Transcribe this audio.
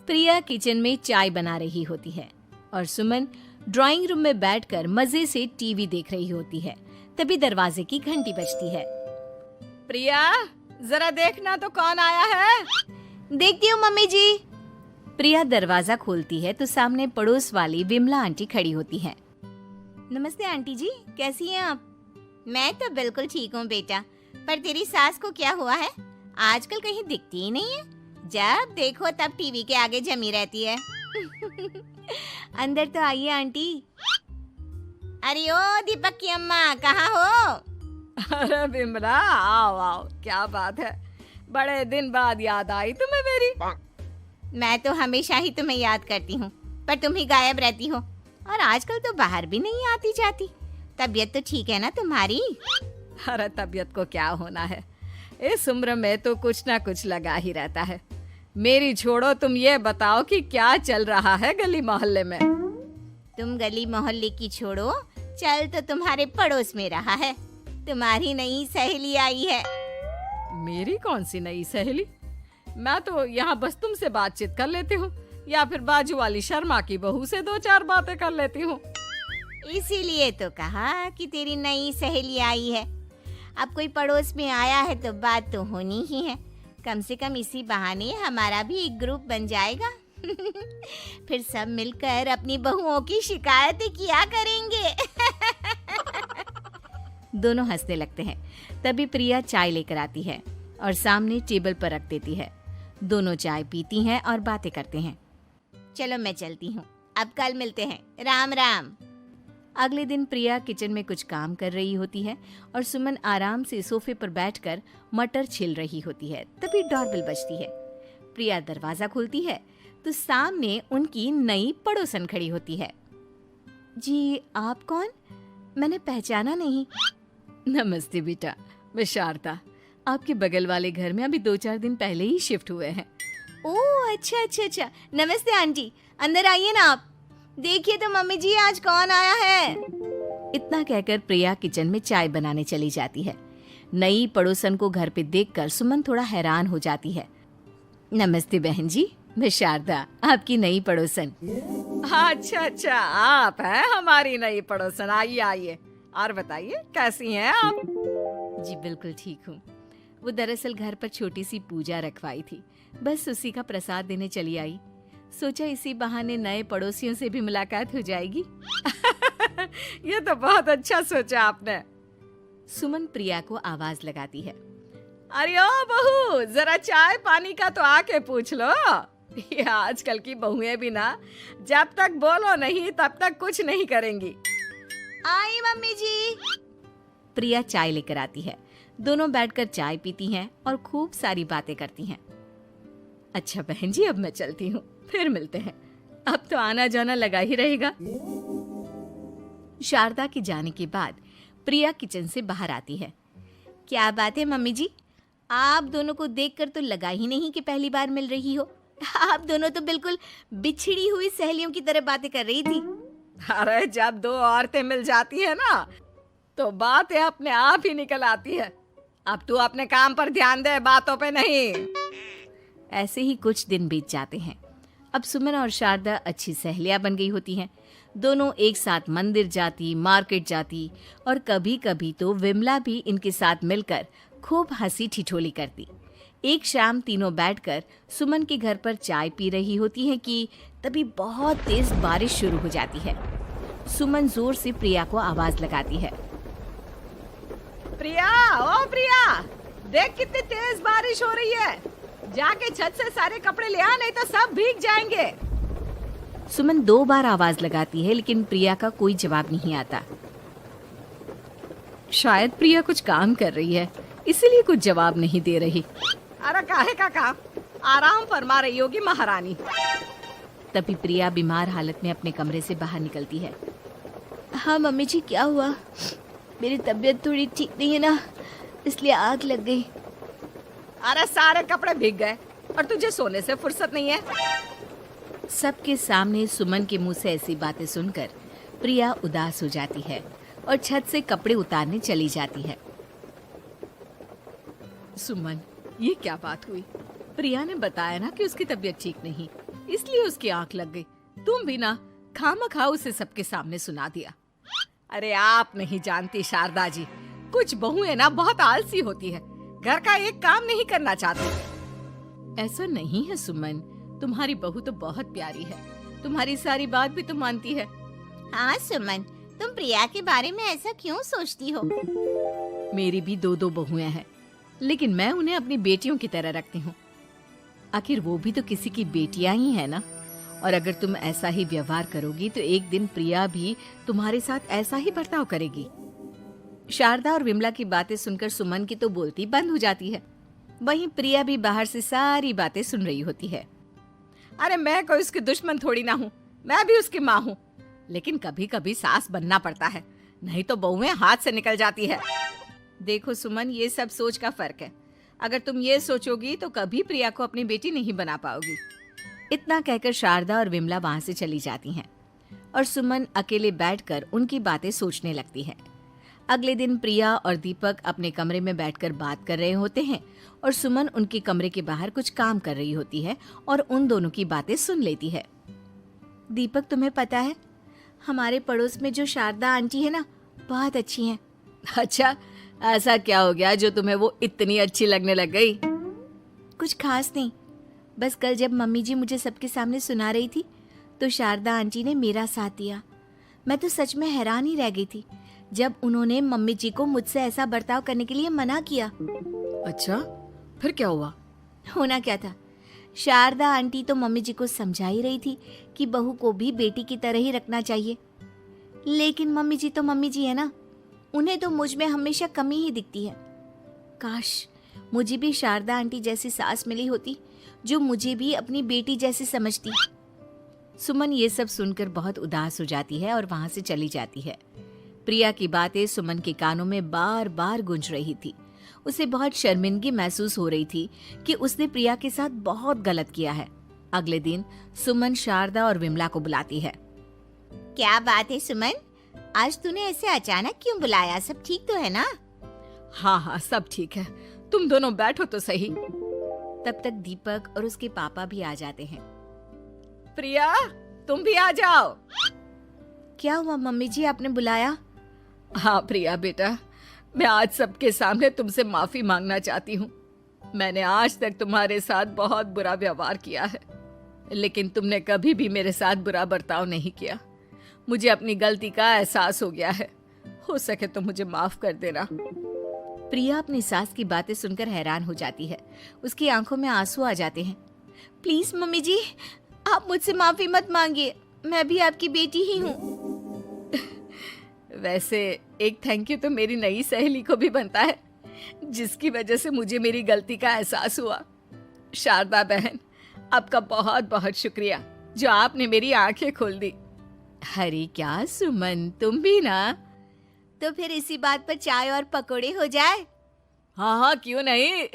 प्रिया kitchen में चाय बना रही होती है और सुमन ड्राइंग रूम में बैठकर मजे से टीवी देख रही होती है। तभी दरवाजे की घंटी बजती है। प्रिया, जरा देखना तो कौन आया है। देखती हूँ मम्मी जी। प्रिया दरवाजा खोलती है तो सामने पड़ोस वाली विमला आंटी खड़ी होती है। नमस्ते आंटी जी, कैसी हैं आप? मैं तो बिल्कुल ठीक हूँ बेटा, पर तेरी सास को क्या हुआ है? आजकल कहीं दिखती ही नहीं है। जब देखो तब टीवी के आगे जमी रहती है। अंदर तो आइए आंटी। अरे ओ दीपक की अम्मा, कहाँ हो? अरे बिमला, आओ आओ, क्या बात है, बड़े दिन बाद याद आई तुम्हें मेरी। मैं तो हमेशा ही तुम्हें याद करती हूँ, पर तुम ही गायब रहती हो और आजकल तो बाहर भी नहीं आती जाती। तबीयत तो ठीक है ना तुम्हारी? अरे तबीयत को क्या होना है, इस उम्र में तो कुछ ना कुछ लगा ही रहता है। मेरी छोड़ो, तुम ये बताओ कि क्या चल रहा है गली मोहल्ले में। तुम गली मोहल्ले की छोड़ो, चल तो तुम्हारे पड़ोस में रहा है। तुम्हारी नई सहेली आई है। मेरी कौन सी नई सहेली? मैं तो यहाँ बस तुमसे बातचीत कर लेती हूँ या फिर बाजू वाली शर्मा की बहू से दो चार बातें कर लेती हूँ। इसीलिए तो कहा कि तेरी नई सहेली आई है। अब कोई पड़ोस में आया है तो बात तो होनी ही है। कम से कम इसी बहाने हमारा भी एक ग्रुप बन जाएगा। फिर सब मिलकर अपनी बहुओं की शिकायतें किया करेंगे। दोनों हंसने लगते हैं। तभी प्रिया चाय लेकर आती है और सामने टेबल पर रख देती है। दोनों चाय पीती हैं और बातें करते हैं। चलो मैं चलती हूँ, अब कल मिलते हैं। राम राम। अगले दिन प्रिया किचन में कुछ काम कर रही होती है और सुमन आराम से सोफे पर बैठकर मटर छिल रही होती है। तभी डोरबेल बजती है। प्रिया दरवाजा खोलती है तो सामने उनकी नई पड़ोसन खड़ी होती है। जी, आप कौन? मैंने पहचाना नहीं। नमस्ते बेटा, मैं शारदा, आपके बगल वाले घर में अभी 2-4 दिन पहले ही शिफ्ट हुए हैं। ओह अच्छा। नमस्ते आंटी, अंदर आइए ना आप। देखिए तो मम्मी जी, आज कौन आया है। इतना कहकर प्रिया किचन में चाय बनाने चली जाती है। नई पड़ोसन को घर पे देखकर सुमन थोड़ा हैरान हो जाती है। नमस्ते बहन जी, मैं शारदा, आपकी नई पड़ोसन। अच्छा, आप हैं हमारी नई पड़ोसन। आइए आइए, और बताइए कैसी हैं आप? जी बिल्कुल ठीक हूँ। वो दरअसल घर पर छोटी सी पूजा रखवाई थी, बस उसी का प्रसाद देने चली आई। सोचा इसी बहाने नए पड़ोसियों से भी मुलाकात हो जाएगी। ये तो बहुत अच्छा सोचा आपने। सुमन प्रिया को आवाज लगाती है। अरे ओ बहू, जरा चाय पानी का तो आके पूछ लो। ये आजकल की बहुएं भी ना, जब तक बोलो नहीं तब तक कुछ नहीं करेंगी। आई मम्मी जी। प्रिया चाय लेकर आती है। दोनों बैठकर चाय पीती हैं और खूब सारी बातें करती हैं। अच्छा बहन जी, अब मैं चलती हूँ, फिर मिलते हैं। अब तो आना जाना लगा ही रहेगा। शारदा के जाने के बाद प्रिया किचन से बाहर आती है। क्या बात है मम्मी जी, आप दोनों को देखकर तो लगा ही नहीं कि पहली बार मिल रही हो। आप दोनों तो बिल्कुल बिछड़ी हुई सहेलियों की तरह बातें कर रही थी। अरे जब दो औरतें मिल जाती है ना, तो बातें अपने आप ही निकल आती है। अब तू अपने काम पर ध्यान दे, बातों पे नहीं। ऐसे ही कुछ दिन बीत जाते हैं। अब सुमन और शारदा अच्छी सहेलियां बन गई होती हैं। दोनों एक साथ मंदिर जाती, मार्केट जाती और कभी कभी तो विमला भी इनके साथ मिलकर खूब हंसी ठिठोली करती। एक शाम तीनों बैठकर सुमन के घर पर चाय पी रही होती हैं कि तभी बहुत तेज बारिश शुरू हो जाती है। सुमन जोर से प्रिया को आवाज लगाती है। प्रिया, ओ प्रिया, देख कितनी तेज बारिश हो रही है। जाके छत से सारे कपड़े ले आ, नहीं तो सब भीग जाएंगे। सुमन 2 बार आवाज लगाती है लेकिन प्रिया का कोई जवाब नहीं आता। शायद प्रिया कुछ काम कर रही है, इसीलिए कुछ जवाब नहीं दे रही। अरे काहे का काम, आराम फरमा रही होगी महारानी। तभी प्रिया बीमार हालत में अपने कमरे से बाहर निकलती है। हाँ मम्मी जी, क्या हुआ? मेरी तबीयत थोड़ी ठीक नहीं है ना, इसलिए आग लग गई। अरे सारे कपड़े भीग गए और तुझे सोने से फुर्सत नहीं है। सबके सामने सुमन के मुंह से ऐसी बातें सुनकर प्रिया उदास हो जाती है और छत से कपड़े उतारने चली जाती है। सुमन, ये क्या बात हुई? प्रिया ने बताया ना कि उसकी तबीयत ठीक नहीं। इसलिए उसकी आंख लग गई। तुम भी ना खामखा उसे सबके सामने सुना दिया। अरे आप नहीं जानती शारदा जी, कुछ बहुएं ना बहुत आलसी होती है, घर का एक काम नहीं करना चाहती। ऐसा नहीं है सुमन, तुम्हारी बहू तो बहुत प्यारी है, तुम्हारी सारी बात भी तो मानती है। हाँ सुमन, तुम प्रिया के बारे में ऐसा क्यों सोचती हो? मेरी भी दो दो बहुएं हैं, लेकिन मैं उन्हें अपनी बेटियों की तरह रखती हूँ। आखिर वो भी तो किसी की बेटियां ही है ना। और अगर तुम ऐसा ही व्यवहार करोगी तो एक दिन प्रिया भी तुम्हारे साथ ऐसा ही बर्ताव करेगी। शारदा और विमला की बातें सुनकर सुमन की तो बोलती बंद हो जाती है। वहीं प्रिया भी बाहर से सारी बातें सुन रही होती है। अरे मैं कोई उसकी दुश्मन थोड़ी ना हूँ, मैं भी उसकी माँ हूँ, लेकिन कभी कभी सास बनना पड़ता है, नहीं तो बहुएं हाथ से निकल जाती है। देखो सुमन, ये सब सोच का फर्क है। अगर तुम ये सोचोगी तो कभी प्रिया को अपनी बेटी नहीं बना पाओगी। इतना कहकर शारदा और विमला वहां से चली जाती हैं और सुमन अकेले बैठकर उनकी बातें सोचने लगती है। अगले दिन प्रिया और दीपक अपने कमरे में बैठकर बात कर रहे होते हैं और सुमन उनके कमरे के बाहर कुछ काम कर रही होती है और उन दोनों की बातें सुन लेती है। दीपक, तुम्हें पता है हमारे पड़ोस में जो शारदा आंटी है ना, बहुत अच्छी हैं। अच्छा, ऐसा क्या हो गया जो तुम्हें वो इतनी अच्छी लगने लग गई? कुछ खास नहीं, बस कल जब मम्मी जी मुझे सबके सामने सुना रही थी तो शारदा आंटी ने मेरा साथ दिया। मैं तो सच में हैरान ही रह गई थी जब उन्होंने मम्मी जी को मुझसे ऐसा बर्ताव करने के लिए मना किया। अच्छा, फिर क्या हुआ? होना क्या था, शारदा आंटी तो मम्मी जी को समझा ही रही थी कि बहू को भी बेटी की तरह ही रखना चाहिए, लेकिन मम्मी जी तो मम्मी जी है ना, उन्हें तो मुझ में हमेशा कमी ही दिखती है। काश मुझे भी शारदा आंटी जैसी सास मिली होती जो मुझे भी अपनी बेटी जैसी समझती। सुमन ये सब सुनकर बहुत उदास हो जाती है और वहां से चली जाती है। प्रिया की बातें सुमन के कानों में बार बार गूंज रही थी। उसे बहुत शर्मिंदगी महसूस हो रही थी कि उसने प्रिया के साथ बहुत गलत किया है। अगले दिन सुमन शारदा और विमला को बुलाती है। क्या बात है सुमन, आज तूने ऐसे अचानक क्यों बुलाया? सब ठीक तो है ना? हाँ हाँ, सब ठीक है, तुम दोनों बैठो तो सही। तब तक दीपक और उसके पापा भी आ जाते हैं। प्रिया, तुम भी आ जाओ। क्या हुआ मम्मी जी, आपने बुलाया? हाँ प्रिया बेटा, मैं आज सबके सामने तुमसे माफी मांगना चाहती हूँ। मैंने आज तक तुम्हारे साथ बहुत बुरा व्यवहार किया है, लेकिन तुमने कभी भी मेरे साथ बुरा बर्ताव नहीं किया। मुझे अपनी गलती का एहसास हो गया है, हो सके तो मुझे माफ कर देना। प्रिया अपनी सास की बातें सुनकर हैरान हो जाती है। उसकी आंखों में आंसू आ जाते हैं। प्लीज मम्मी जी, आप मुझसे माफी मत मांगिए, मैं भी आपकी बेटी ही हूँ। वैसे एक थैंक यू तो मेरी नई सहेली को भी बनता है, जिसकी वजह से मुझे मेरी गलती का एहसास हुआ। शारदा बहन, आपका बहुत बहुत शुक्रिया जो आपने मेरी आंखें खोल दी। अरे क्या सुमन, तुम भी ना। तो फिर इसी बात पर चाय और पकोड़े हो जाए। हाँ हाँ, क्यों नहीं।